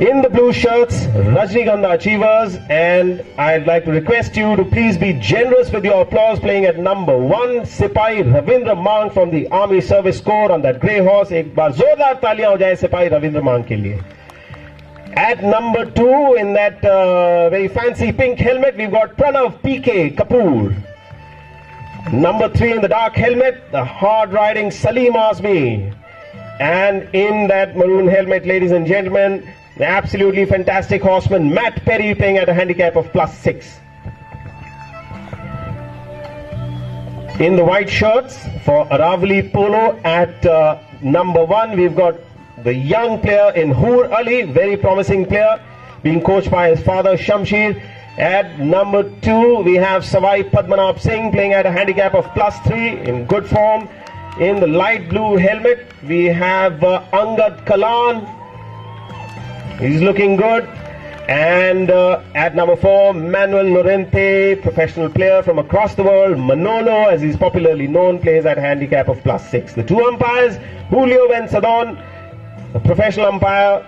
In the blue shirts, Rajnigandha Achievers, and I'd like to request you to please be generous with your applause, playing at number 1, Sipahi Ravindra Mang from the Army Service Corps on that grey horse. Ek baar zordar taliyan ho jaye Sipahi Ravindra Mang ke liye. At number 2, in that very fancy pink helmet, we've got Pranav PK Kapoor. Number 3 in the dark helmet, the hard-riding Salim Azmi. And in that maroon helmet, ladies and gentlemen, the absolutely fantastic horseman Matt Perry, playing at a handicap of +6. In the white shirts for Aravali Polo at number 1, we've got the young player in Hoor Ali, very promising player, being coached by his father Shamsher. At number 2, we have Savai Padmanabh Singh, playing at a handicap of +3, in good form. In the light blue helmet, we have Angad Kalan. He's looking good. And at number 4, Manuel Norente, professional player from across the world. Manolo, as he's popularly known, plays at a handicap of +6. The 2 umpires, Julio Vencedon, a professional umpire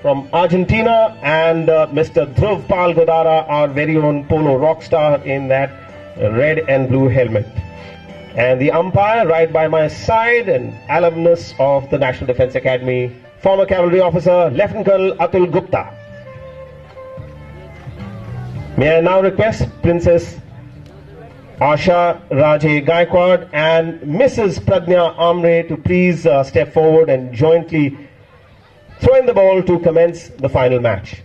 from Argentina, and Mr. Dhruv Pal Godara, our very own polo rock star, in that red and blue helmet. And the umpire right by my side, an alumnus of the National Defence Academy, former cavalry officer, Lieutenant Colonel Atul Gupta. May I now request Princess Asha Raje Gaikwad and Mrs. Pradnya Amre to please step forward and jointly throw in the ball to commence the final match.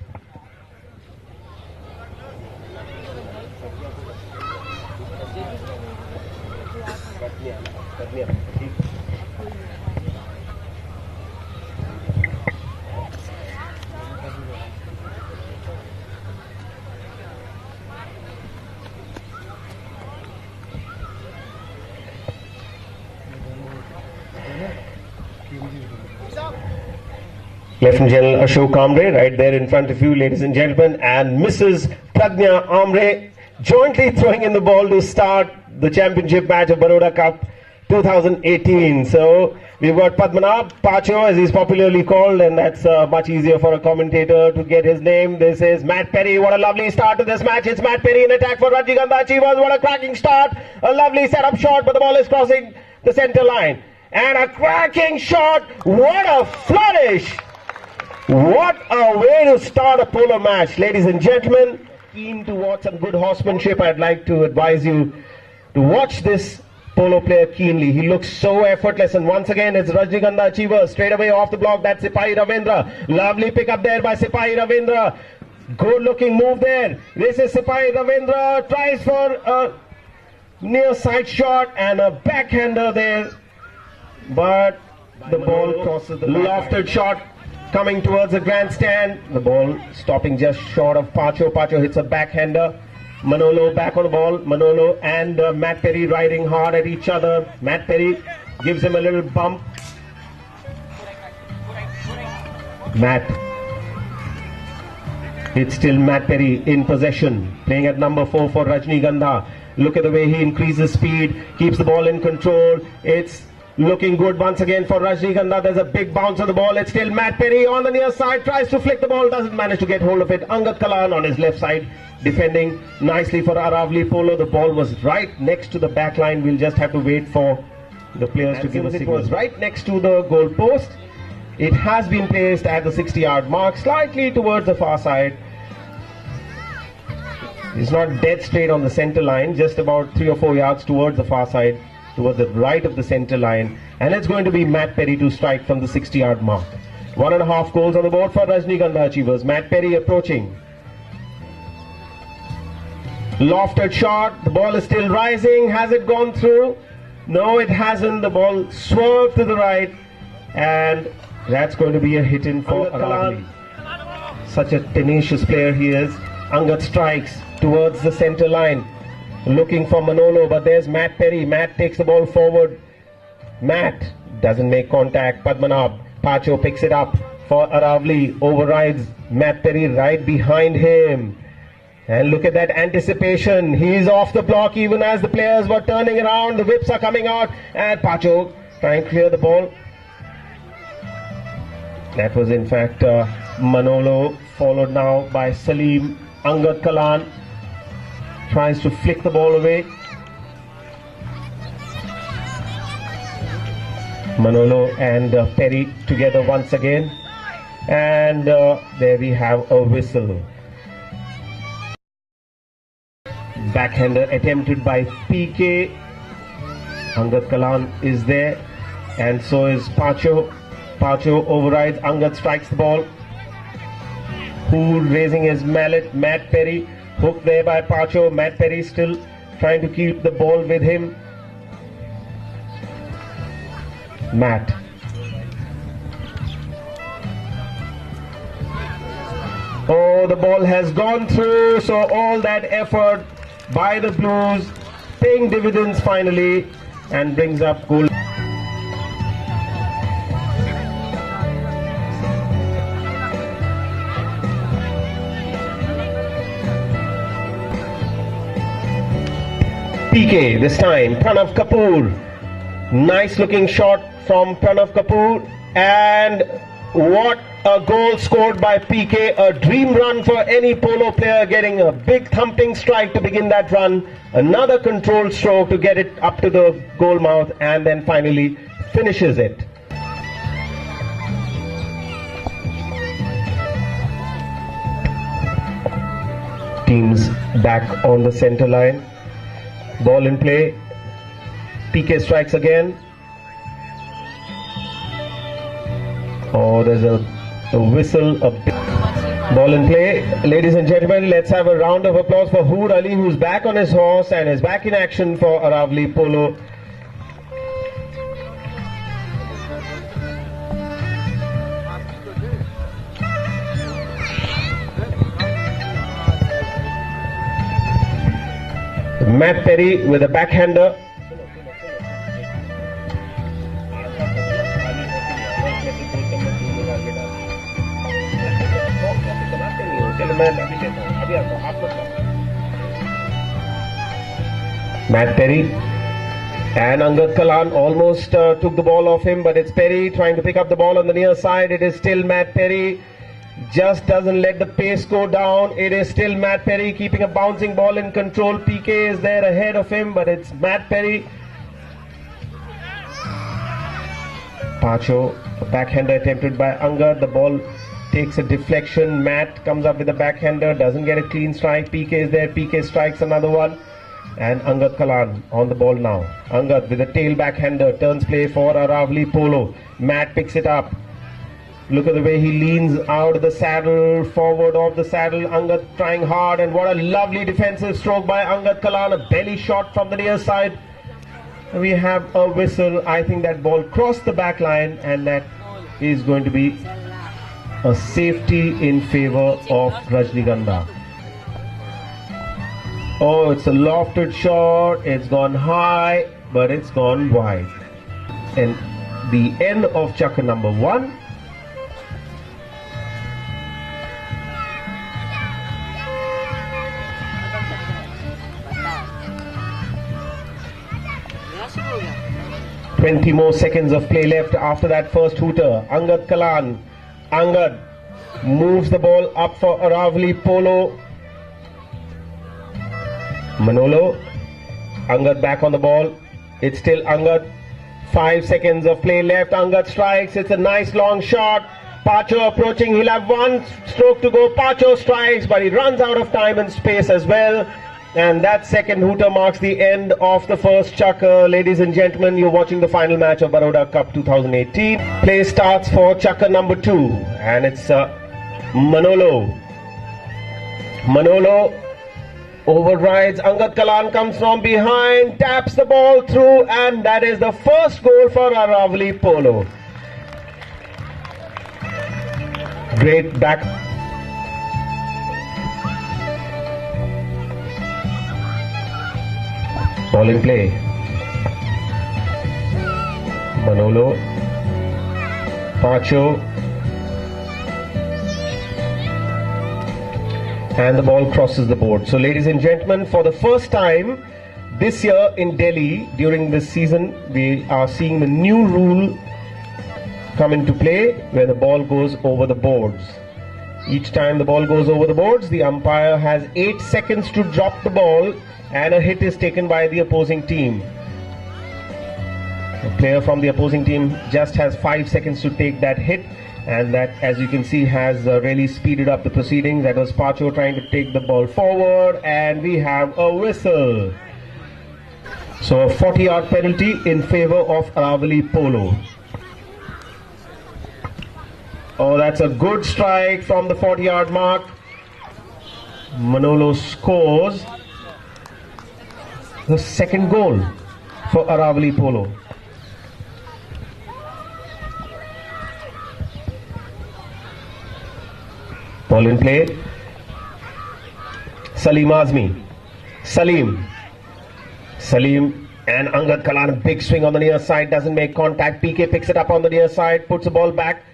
Lieutenant General Ashok Kamre, right there in front of you, ladies and gentlemen, and Mrs. Pradnya Amre jointly throwing in the ball to start the championship match of Baroda Cup 2018. So we've got Padmanabh, Pacho as he's popularly called, and that's much easier for a commentator to get his name. This is Matt Perry. What a lovely start to this match. It's Matt Perry in attack for Rajnigandha Achievers. What a cracking start. A lovely setup shot, but the ball is crossing the center line. And a cracking shot. What a flourish. What a way to start a polo match, ladies and gentlemen. Keen to watch some good horsemanship, I'd like to advise you to watch this polo player keenly. He looks so effortless, and once again it's Rajnigandha Achievers straight away off the block. That's Sipahi Ravindra. Lovely pick up there by Sipahi Ravindra. Good looking move there. This is Sipahi Ravindra, tries for a near side shot and a backhander there, but the ball crosses the lofted shot coming towards the grandstand. The ball stopping just short of Pacho. Pacho hits a backhander. Manolo back on the ball. Manolo and Matt Perry riding hard at each other. Matt Perry gives him a little bump. Matt. It's still Matt Perry in possession, playing at number 4 for Rajnigandha. Look at the way he increases speed, keeps the ball in control. It's looking good once again for Rajnigandha. There's a big bounce of the ball. It's still Matt Perry on the near side, tries to flick the ball, doesn't manage to get hold of it. Angad Kalan on his left side, defending nicely for Aravali Polo. The ball was right next to the back line. We'll just have to wait for the players to give a signal. It was right next to the goal post. It has been placed at the 60-yard mark, slightly towards the far side. It's not dead straight on the center line, just about 3 or 4 yards towards the far side, towards the right of the center line, and it's going to be Matt Perry to strike from the 60-yard mark. 1.5 goals on the board for Rajnigandha Achievers. Matt Perry approaching. Lofted shot, the ball is still rising. Has it gone through? No, it hasn't. The ball swerved to the right, and that's going to be a hit in for Aravali. Such a tenacious player he is. Angad strikes towards the center line, looking for Manolo, but there's Matt Perry. Matt takes the ball forward. Matt doesn't make contact. Padmanabh, Pacho picks it up for Aravali, overrides Matt Perry right behind him. And look at that anticipation. He's off the block even as the players were turning around. The whips are coming out, and Pacho trying to clear the ball. That was in fact Manolo followed now by Salim. Angad Kalan tries to flick the ball away. Manolo and Perry together once again, and there we have a whistle. Backhander attempted by PK. Angad Kalan is there, and so is Pacho. Pacho overrides. Angad strikes the ball. Who raising his mallet? Matt Perry. Hooked there by Pacho. Matt Perry still trying to keep the ball with him. Matt. Oh, the ball has gone through. So all that effort by the Blues paying dividends finally, and brings up goal. PK this time. Pranav Kapoor. Nice looking shot from Pranav Kapoor, and what a goal scored by PK. A dream run for any polo player, getting a big thumping strike to begin that run. Another controlled stroke to get it up to the goal mouth, and then finally finishes it. Teams back on the center line. Ball in play. PK strikes again. Oh, there's a whistle. Ball in play. Ladies and gentlemen, let's have a round of applause for Hoor Ali, who's back on his horse and is back in action for Aravali Polo. Matt Perry with a backhander. Matt Perry and Angad Kalan almost took the ball off him, but it's Perry trying to pick up the ball on the near side. It is still Matt Perry. Just doesn't let the pace go down. It is still Matt Perry keeping a bouncing ball in control. PK is there ahead of him, but it's Matt Perry. Pacho, a backhander attempted by Angad. The ball takes a deflection. Matt comes up with a backhander, doesn't get a clean strike. PK is there. PK strikes another one. And Angad Kalan on the ball now. Angad with a tail backhander turns play for Aravali Polo. Matt picks it up. Look at the way he leans out of the saddle, forward of the saddle. Angad trying hard, and what a lovely defensive stroke by Angad Kalan. A belly shot from the near side. We have a whistle. I think that ball crossed the back line, and that is going to be a safety in favor of Rajnigandha. Oh, it's a lofted shot. It's gone high, but it's gone wide. And the end of chakra number 1. "20 more seconds of play left after that first hooter." Angad Kalan. Angad moves the ball up for Aravali Polo. Manolo. Angad back on the ball. It's still Angad. 5 seconds of play left. Angad strikes. It's a nice long shot. Pacho approaching. He'll have one stroke to go. Pacho strikes, but he runs out of time and space as well. And that second hooter marks the end of the first chakra. Ladies and gentlemen, you're watching the final match of Baroda Cup 2018. Play starts for chakra number 2, and it's Manolo. Manolo overrides. Angad Kalan comes from behind, taps the ball through, and that is the first goal for Aravali Polo. Great back. Ball in play. Manolo. Pacho. And the ball crosses the board. So ladies and gentlemen, for the first time this year in Delhi during this season, we are seeing the new rule come into play where the ball goes over the boards. Each time the ball goes over the boards, the umpire has 8 seconds to drop the ball and a hit is taken by the opposing team. The player from the opposing team just has 5 seconds to take that hit, and that, as you can see, has really speeded up the proceedings. That was Pacho trying to take the ball forward, and we have a whistle. So a 40-yard penalty in favor of Aravali Polo. Oh, that's a good strike from the 40-yard mark. Manolo scores the second goal for Aravali Polo. Ball in play. Salim Azmi. Salim and Angad Kalan, a big swing on the near side, doesn't make contact. PK picks it up on the near side, puts the ball back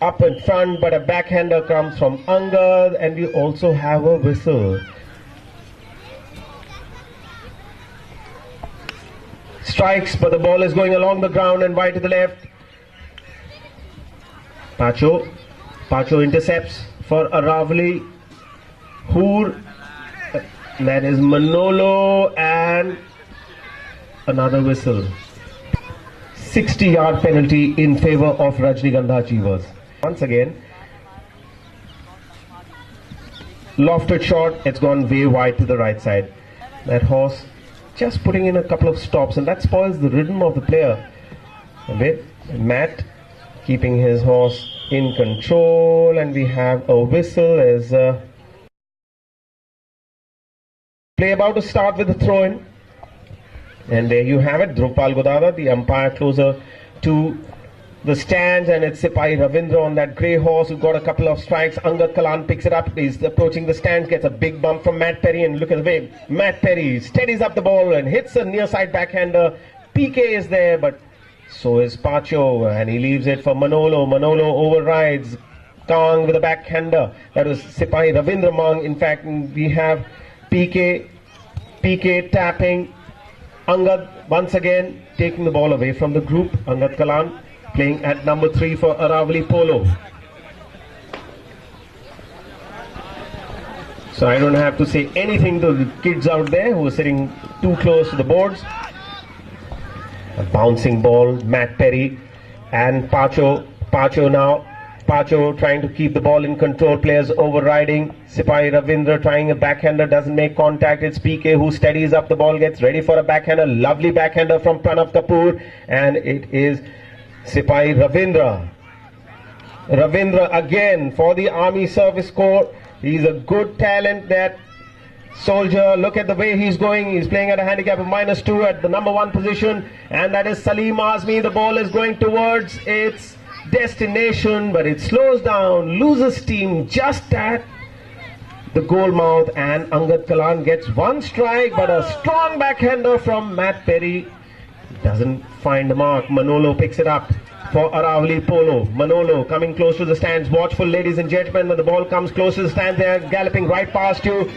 up in front, but a backhander comes from Angad, and we also have a whistle. Strikes, but the ball is going along the ground and wide to the left. Pacho intercepts for Aravali. Hoor, that is Manolo, and another whistle. 60-yard penalty in favor of Rajnigandha Achievers. Once again, lofted shot, it's gone way wide to the right side. That horse just putting in a couple of stops, and that spoils the rhythm of the player a bit. Matt keeping his horse in control, and we have a whistle as play about to start with the throw-in. And there you have it, Drupal Godada, the umpire closer to the stands, and it's Sipai Ravindra on that grey horse who got a couple of strikes. Angad Kalan picks it up, he's approaching the stands, gets a big bump from Matt Perry, and look at the way Matt Perry steadies up the ball and hits a near side backhander. PK is there, but so is Pacho, and he leaves it for Manolo. Manolo overrides Kang with a backhander. That was Sipai Ravindra Mang. In fact, we have PK tapping. Angad once again taking the ball away from the group. Angad Kalan playing at number 3 for Aravali Polo. So I don't have to say anything to the kids out there who are sitting too close to the boards. A bouncing ball, Matt Perry and Pacho now. Pacho trying to keep the ball in control, players overriding. Sipai Ravindra trying a backhander, doesn't make contact. It's PK who steadies up the ball, gets ready for a backhander. Lovely backhander from Pranav Kapoor, and it is Sipai Ravindra. Ravindra again for the Army Service Corps. He's a good talent, that soldier. Look at the way he's going. He's playing at a handicap of -2 at the number 1 position, and that is Salim Azmi. The ball is going towards its destination, but it slows down, loses steam just at the goal mouth, and Angad Kalan gets 1 strike, but a strong backhander from Matt Perry doesn't find the mark. Manolo picks it up for Aravali Polo. Manolo coming close to the stands. Watchful, ladies and gentlemen, when the ball comes close to the stands, they're galloping right past you.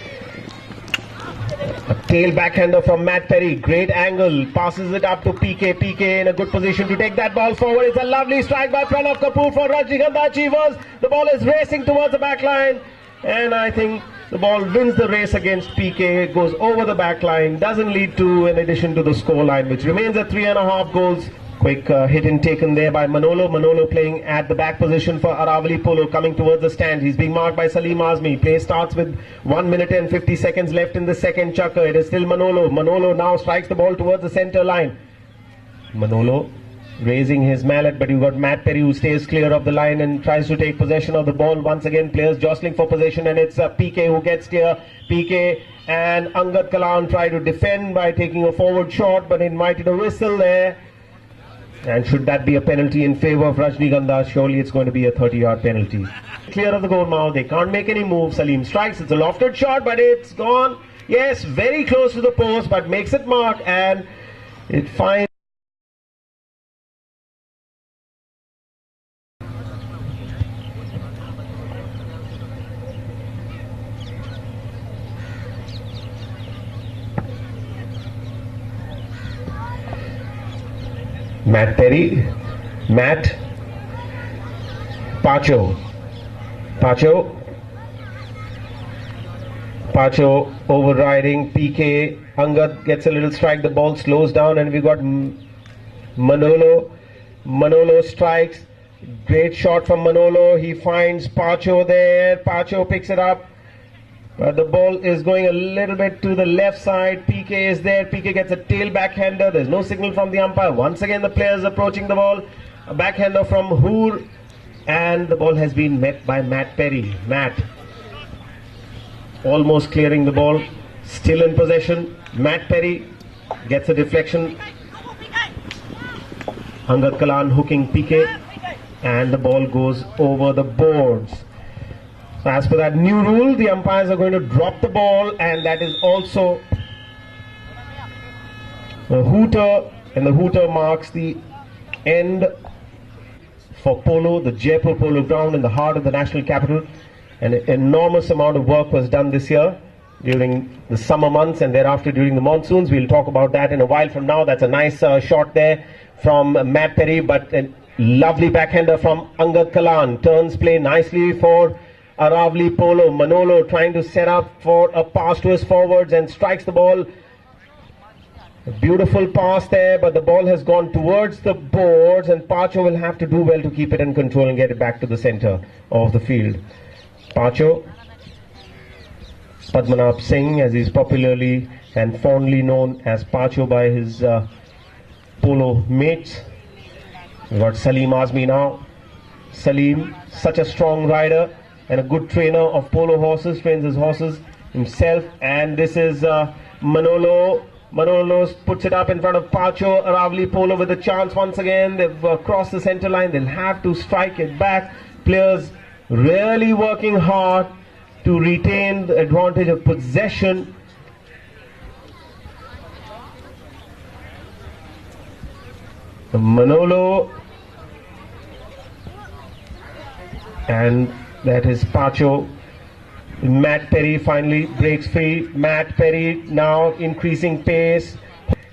A tail backhander from Matt Perry, great angle, passes it up to PK. PK in a good position to take that ball forward. It's a lovely strike by Pranav Kapoor for Rajnigandha Achievers. The ball is racing towards the back line, and I think the ball wins the race against PK. It goes over the back line, doesn't lead to an addition to the score line, which remains at 3.5 goals. Quick hit and taken there by Manolo. Manolo playing at the back position for Aravali Polo, coming towards the stand. He's being marked by Salim Azmi. Play starts with 1 minute and 50 seconds left in the second chukker. It is still Manolo. Manolo now strikes the ball towards the center line. Manolo raising his mallet, but you've got Matt Perry who stays clear of the line and tries to take possession of the ball. Once again, players jostling for possession, and it's PK who gets clear. PK and Angad Kalan try to defend by taking a forward shot, but invited a whistle there. And should that be a penalty in favor of Rajnigandha, surely it's going to be a 30-yard penalty. Clear of the goal mouth, they can't make any move. Salim strikes, it's a lofted shot, but it's gone. Yes, very close to the post, but makes it mark, and it finds Matt Perry, Matt, Pacho Pacho overriding PK. Angad gets a little strike. The ball slows down, and we got Manolo. Manolo strikes. Great shot from Manolo. He finds Pacho there. Pacho picks it up. But the ball is going a little bit to the left side. PK is there. PK gets a tail backhander. There's no signal from the umpire. Once again, the players approaching the ball. A backhander from Hoor. And the ball has been met by Matt Perry. Matt almost clearing the ball. Still in possession. Matt Perry gets a deflection. Angad Kalan hooking PK. And the ball goes over the boards. So as per that new rule, the umpires are going to drop the ball, and that is also a hooter, and the hooter marks the end for Polo, the Jaipur Polo ground in the heart of the national capital. An enormous amount of work was done this year during the summer months and thereafter during the monsoons. We'll talk about that in a while from now. That's a nice shot there from Matt Perry, but a lovely backhander from Angad Kalan. Turns play nicely for Aravali Polo. Manolo trying to set up for a pass to his forwards and strikes the ball. A beautiful pass there, but the ball has gone towards the boards, and Pacho will have to do well to keep it in control and get it back to the center of the field. Pacho, Padmanabh Singh, as he's popularly and fondly known as Pacho by his polo mates. We've got Salim Azmi now. Salim, such a strong rider and a good trainer of polo horses, trains his horses himself. And this is Manolo. Manolo puts it up in front of Pacho. Aravali Polo with a chance once again. They've crossed the center line. They'll have to strike it back. Players really working hard to retain the advantage of possession. Manolo, and that is Pacho. Matt Perry finally breaks free. Matt Perry now increasing pace,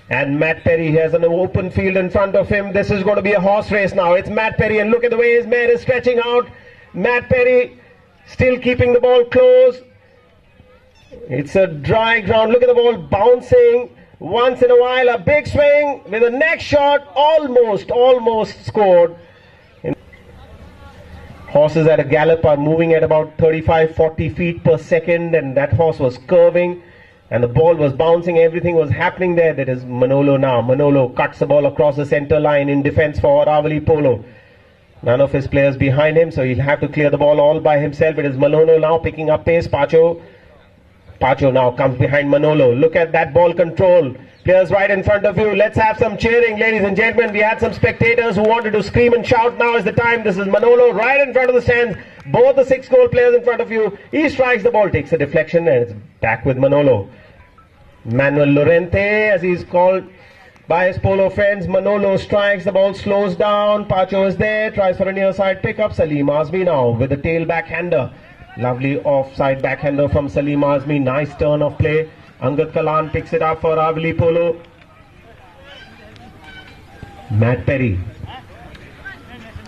and Matt Perry has an open field in front of him. This is going to be a horse race now. It's Matt Perry, and look at the way his mare is stretching out. Matt Perry still keeping the ball close. It's a dry ground. Look at the ball bouncing. Once in a while, a big swing with a next shot, almost scored. Horses at a gallop are moving at about 35-40 feet per second, and that horse was curving, and the ball was bouncing. Everything was happening there. That is Manolo now. Manolo cuts the ball across the center line in defense for Aravali Polo. None of his players behind him, so he'll have to clear the ball all by himself. It is Manolo now picking up pace. Pacho now comes behind Manolo. Look at that ball control. Players right in front of you. Let's have some cheering, ladies and gentlemen. We had some spectators who wanted to scream and shout. Now is the time. This is Manolo right in front of the stands. Both the 6-goal players in front of you. He strikes the ball, takes a deflection, and it's back with Manolo. Manuel Lorente, as he's called by his polo friends. Manolo strikes. The ball slows down. Pacho is there. Tries for a near side pickup. Salim Azmi now with a tail backhander. Lovely offside backhander from Salim Azmi. Nice turn of play. Angad Kalan picks it up for Aravali Polo. Matt Perry.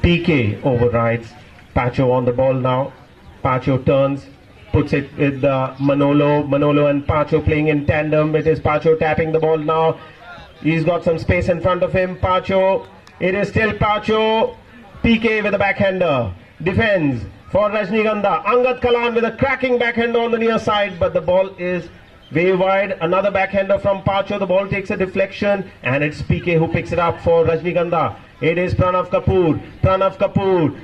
PK overrides. Pacho on the ball now. Pacho turns. Puts it with Manolo. Manolo and Pacho playing in tandem. It is Pacho tapping the ball now. He's got some space in front of him. Pacho. It is still Pacho. PK with a backhander. Defends for Rajnigandha. Angad Kalan with a cracking backhand on the near side, but the ball is way wide. Another backhander from Pacho. The ball takes a deflection, and it's PK who picks it up for Rajnigandha. It is Pranav Kapoor. Pranav Kapoor.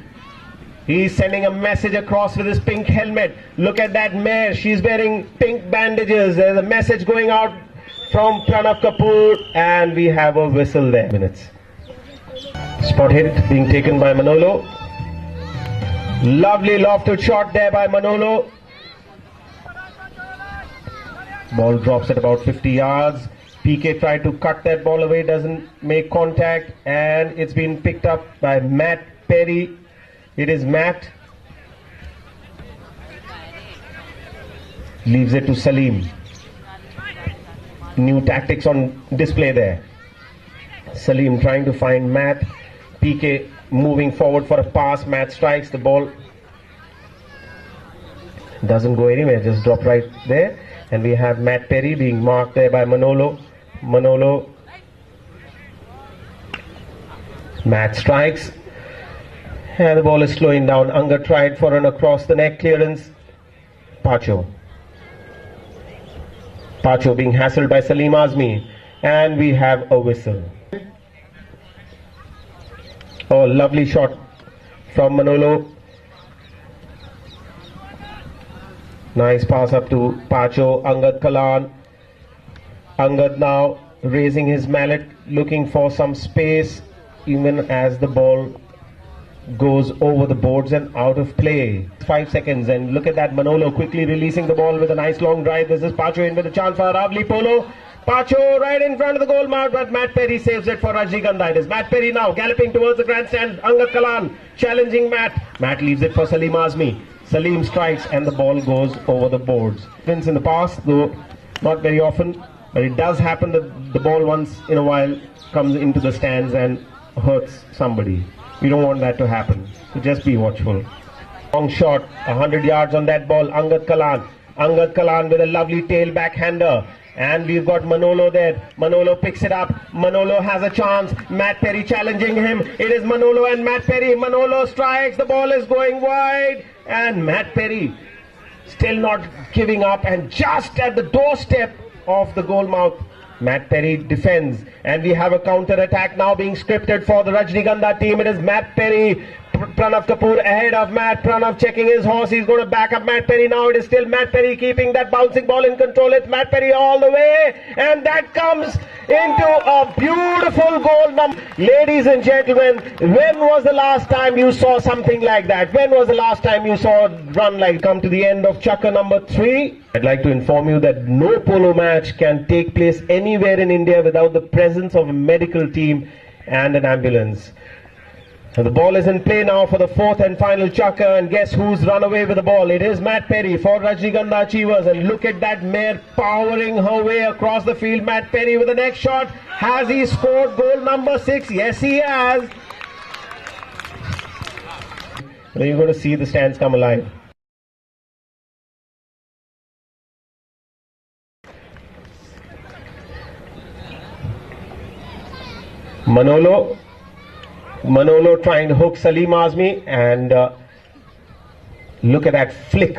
He's sending a message across with his pink helmet. Look at that mare. She's wearing pink bandages. There's a message going out from Pranav Kapoor, and we have a whistle there. Minutes. Spot hit being taken by Manolo. Lovely lofted shot there by Manolo. Ball drops at about 50 yards. PK tried to cut that ball away, doesn't make contact, and it's been picked up by Matt Perry. It is Matt. Leaves it to Salim. New tactics on display there. Salim trying to find Matt. PK moving forward for a pass. Matt strikes the ball. doesn't go anywhere, just drop right there. And we have Matt Perry being marked there by Manolo. Matt strikes. And the ball is slowing down. Angad tried for an across the neck clearance. Pacho being hassled by Salim Azmi. And we have a whistle. Oh, lovely shot from Manolo. Nice pass up to Pacho. Angad Kalan. Angad now raising his mallet, looking for some space, even as the ball goes over the boards and out of play. 5 seconds, and look at that, Manolo quickly releasing the ball with a nice long drive. This is Pacho in with a chance for a lovely Polo. Pacho right in front of the goal mouth, but Matt Perry saves it for Rajnikandha. It is Matt Perry now galloping towards the grandstand. Angad Kalan challenging Matt. Matt leaves it for Salim Azmi. Salim strikes and the ball goes over the boards. Wins in the past, though not very often, but it does happen that the ball once in a while comes into the stands and hurts somebody. We don't want that to happen, so just be watchful. Long shot, 100 yards on that ball. Angad Kalan with a lovely tail backhander. And we've got Manolo there. Manolo picks it up. Manolo has a chance. Matt Perry challenging him. It is Manolo and Matt Perry. Manolo strikes. The ball is going wide. And Matt Perry still not giving up. And just at the doorstep of the goal mouth, Matt Perry defends. And we have a counter attack now being scripted for the Rajnikandha team. It is Matt Perry. Pranav Kapoor ahead of Matt. Pranav checking his horse. He's going to back up Matt Perry now. It is still Matt Perry keeping that bouncing ball in control. It's Matt Perry all the way. And that comes into a beautiful goal number. Ladies and gentlemen, when was the last time you saw something like that? When was the last time you saw a run like come to the end of Chakra number 3? I'd like to inform you that no polo match can take place anywhere in India without the presence of a medical team and an ambulance. And the ball is in play now for the 4th and final Chakra, and guess who's run away with the ball? It is Matt Perry for Rajnikandha Achievers, and look at that mare powering her way across the field. Matt Perry with the next shot. Has he scored goal number 6? Yes, he has. Now you're going to see the stands come alive. Manolo trying to hook Salim Azmi, and look at that flick.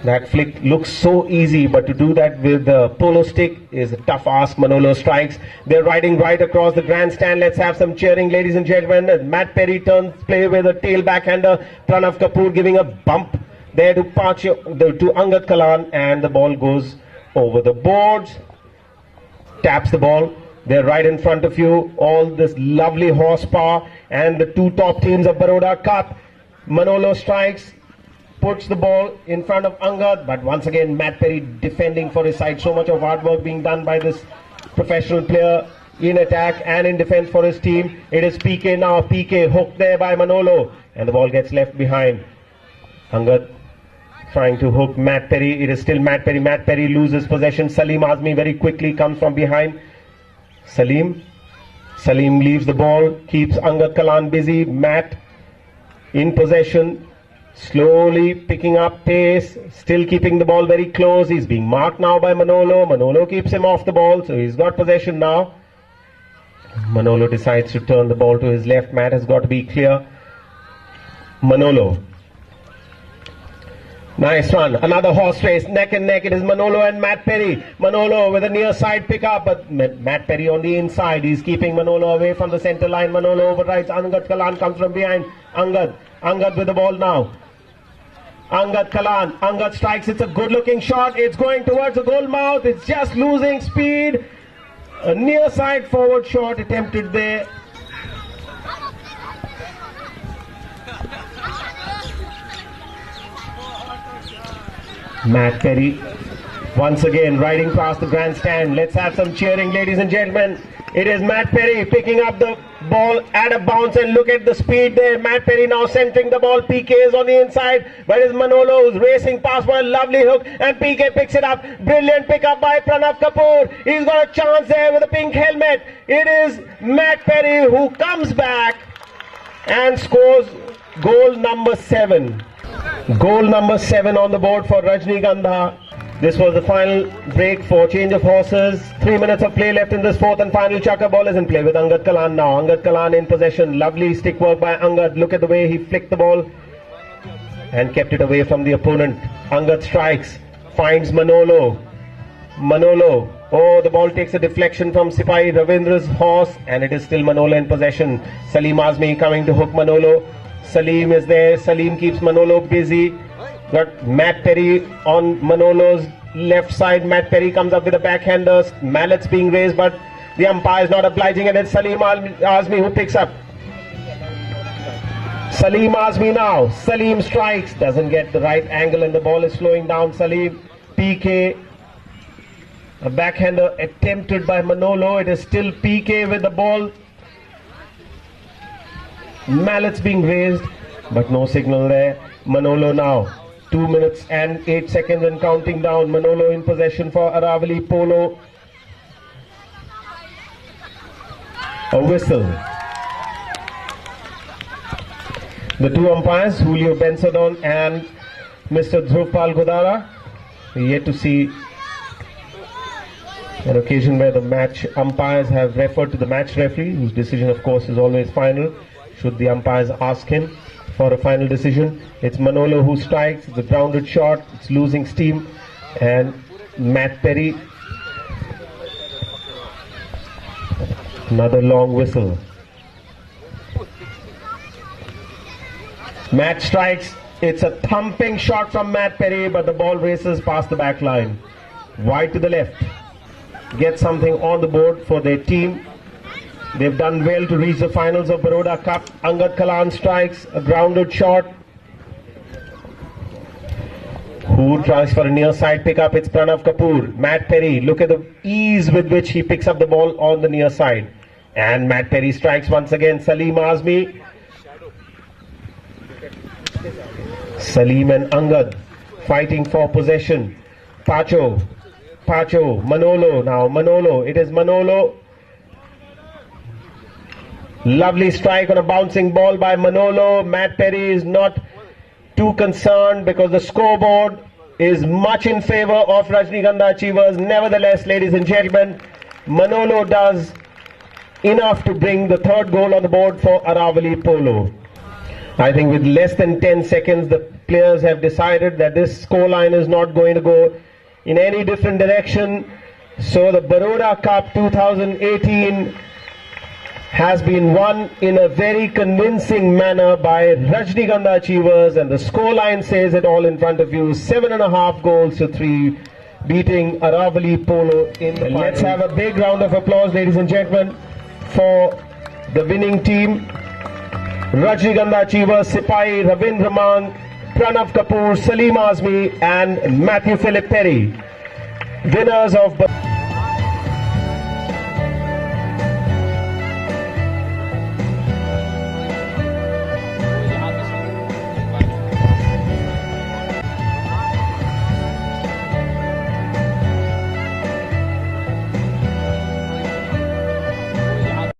That flick looks so easy, but to do that with the polo stick is a tough ask. Manolo strikes. They're riding right across the grandstand. Let's have some cheering, ladies and gentlemen. Matt Perry turns play with a tail backhander. Pranav Kapoor giving a bump there to Angad Kalan, and the ball goes over the boards. Taps the ball. They're right in front of you. All this lovely horsepower, and the 2 top teams of Baroda Cup. Manolo strikes, puts the ball in front of Angad, but once again Matt Perry defending for his side. So much of hard work being done by this professional player in attack and in defense for his team. It is PK now. PK hooked there by Manolo, and the ball gets left behind. Angad trying to hook Matt Perry. It is still Matt Perry. Matt Perry loses possession. Salim Azmi very quickly comes from behind. Salim leaves the ball, keeps Angad Kalan busy. Matt in possession, slowly picking up pace, still keeping the ball very close. He's being marked now by Manolo. Manolo keeps him off the ball, so he's got possession now. Manolo decides to turn the ball to his left. Matt has got to be clear. Manolo. Nice run. Another horse race, neck and neck. It is Manolo and Matt Perry. Manolo with a near side pickup, but Matt Perry on the inside. He's keeping Manolo away from the center line. Manolo overrides. Angad Kalan comes from behind. Angad with the ball now. Angad Kalan. Angad strikes. It's a good looking shot. It's going towards the goal mouth. It's just losing speed. A near side forward shot attempted there. Matt Perry once again riding past the grandstand. Let's have some cheering, ladies and gentlemen. It is Matt Perry picking up the ball at a bounce, and look at the speed there. Matt Perry now centering the ball. PK is on the inside, but it's Manolo who's racing past for a lovely hook, and PK picks it up. Brilliant pickup by Pranav Kapoor. He's got a chance there with a pink helmet. It is Matt Perry who comes back and scores goal number 7. Goal number 7 on the board for Rajnigandha. This was the final break for change of horses. 3 minutes of play left in this fourth and final. Chaka ball is in play with Angad Kalan now. Angad Kalan in possession. Lovely stick work by Angad. Look at the way he flicked the ball and kept it away from the opponent. Angad strikes. Finds Manolo. Manolo. Oh, the ball takes a deflection from Sipai Ravindra's horse, and it is still Manolo in possession. Salim Azmi coming to hook Manolo. Salim is there. Salim keeps Manolo busy. Got Matt Perry on Manolo's left side. Matt Perry comes up with a backhander. Mallets being raised, but the umpire is not obliging, and it's Salim Azmi who picks up. Salim Azmi now. Salim strikes. Doesn't get the right angle, and the ball is slowing down. Salim. PK. A backhander attempted by Manolo. It is still PK with the ball. Mallets being raised, but no signal there. Manolo now. 2 minutes and 8 seconds and counting down. Manolo in possession for Aravali Polo. A whistle. The two umpires, Julio Benzadon and Mr. Dhrupal Godara, yet to see an occasion where the match umpires have referred to the match referee, whose decision of course is always final, should the umpires ask him for a final decision. It's Manolo who strikes. It's a grounded shot. It's losing steam, and Matt Perry, another long whistle. Matt strikes. It's a thumping shot from Matt Perry, but the ball races past the back line. Wide to the left. Get something on the board for their team. They've done well to reach the finals of Baroda Cup. Angad Kalan strikes a grounded shot. Who tries for a near side pickup? It's Pranav Kapoor. Matt Perry, look at the ease with which he picks up the ball on the near side. And Matt Perry strikes once again. Salim Azmi. Salim and Angad fighting for possession. Pacho, Manolo now. Manolo, it is Manolo. Lovely strike on a bouncing ball by Manolo. Matt Perry is not too concerned because the scoreboard is much in favor of Rajnigandha Achievers. Nevertheless, ladies and gentlemen, Manolo does enough to bring the third goal on the board for Aravali Polo. I think with less than 10 seconds, the players have decided that this scoreline is not going to go in any different direction. So the Baroda Cup 2018 has been won in a very convincing manner by Rajnigandha Achievers, and the scoreline says it all in front of you. 7.5 goals to 3, beating Aravali Polo in the final. Let's have a big round of applause, ladies and gentlemen, for the winning team. Rajnigandha Achievers, Sipai Ravindraman, Pranav Kapoor, Salim Azmi and Matthew Philip Perry. Winners of